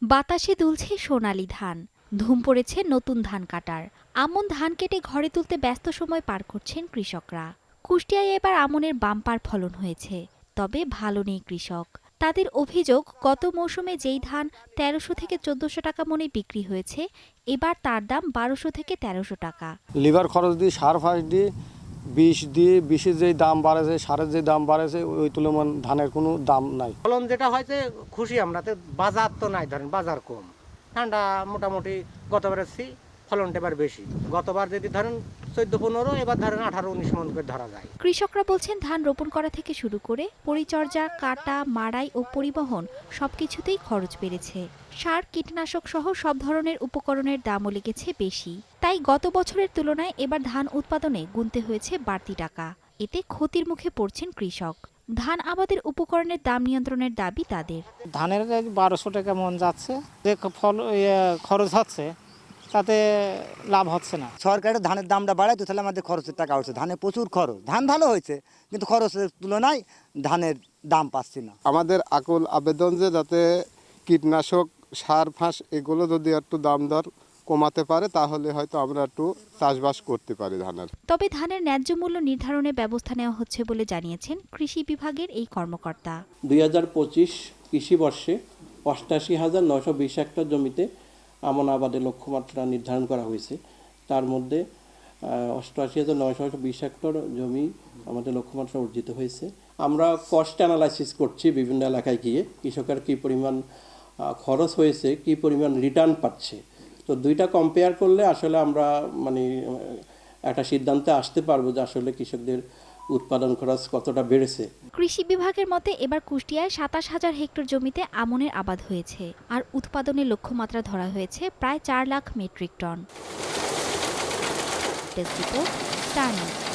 বাতাসে দুলছে সোনালী ধান, ধুম পড়েছে নতুন ধান কাটার। আমন ধান কেটে ঘরে তুলতে ব্যস্ত সময় পার করছেন কৃষকরা। কুষ্টিয়ায় এবার আমনের বাম্পার ফলন হয়েছে, তবে ভালো নেই কৃষক। তাদের অভিযোগ, গত মৌসুমে যেই ধান ১৩০০ থেকে ১৪০০ টাকা মনে বিক্রি হয়েছে, এবার তার দাম ১২০০ থেকে ১৩০০ টাকা। লিভার খরচ দিয়ে, সার ফাঁস দিয়ে, বিষের যেই দাম বাড়েছে, সারের যে দাম বাড়েছে, ওই তুলনায় ধানের কোনো দাম নাই। ফলন যেটা হয়েছে খুশি আমরা, তো বাজার তো নাই, ধরেন বাজার কম। ঠান্ডা মোটামুটি গতবারের ফলনটা এবার বেশি। গতবার যদি ধরেন ১৪-১৫, এবার ধরেন ১৮-১৯ মন করে ধরা যায়। কৃষকরা বলছেন, ধান রোপণ করা থেকে শুরু করে পরিচর্যা, কাটা, মাড়াই ও পরিবহন সবকিছুতেই খরচ বেড়েছে। সার, কীটনাশক সহ সব ধরনের উপকরণের দামও লেগেছে বেশি। তাই গত বছরের তুলনায় এবার ধান উৎপাদনে গুনতে হয়েছে বাড়তি টাকা। এতে ক্ষতির মুখে পড়ছেন কৃষক। ধান আবাদের উপকরণের দাম নিয়ন্ত্রণের দাবি তাদের। ধানের ১২০০ টাকা মন যাচ্ছে, যে খরচ হচ্ছে তাতে লাভ হচ্ছে না। সরকারের ধানের দামটা বাড়ায় তো তাহলে আমাদের খরচের টাকা উঠছে। ধানে প্রচুর খরচ, ধান ভালো হয়েছে কিন্তু খরচের তুলনায় ধানের দাম পাচ্ছি না। আমাদের আকুল আবেদন যে যাতে কীটনাশক, সার ফাঁস এগুলো যদি একটু দাম দর কমাতে পারে, তাহলে হয়তো আমরা একটু চাষবাস করতে পারি ধানের। তবে ধানের ন্যায্য মূল্য নির্ধারণে ব্যবস্থা নেওয়া হচ্ছে বলে জানিয়েছেন কৃষি বিভাগের এই কর্মকর্তা। ২০২৫ কৃষিবর্ষে ৮৮,৯২০ হেক্টর জমিতে আমন আবাদের লক্ষ্যমাত্রা নির্ধারণ করা হয়েছে। তার মধ্যে ৮৮,৯২০ হেক্টর জমি আমাদের লক্ষ্যমাত্রা অর্জিত হয়েছে। আমরা কস্ট অ্যানালাইসিস করছি বিভিন্ন এলাকায় গিয়ে, কৃষকের কী পরিমাণ খরচ হয়েছে, কী পরিমাণ রিটার্ন পাচ্ছে। তো দুইটা কম্পেয়ার করলে আসলে আমরা একটা সিদ্ধান্তে আসতে পারবো যে আসলে কৃষকদের উৎপাদন খরচ কতটা বেড়েছে। কৃষি বিভাগের মতে এবার কুষ্টিয়ায় ২৭,০০০ হেক্টর জমিতে আমনের আবাদ হয়েছে, আর উৎপাদনের লক্ষ্যমাত্রা ধরা হয়েছে প্রায় ৪ lakh metric ton. Desk report, Star news.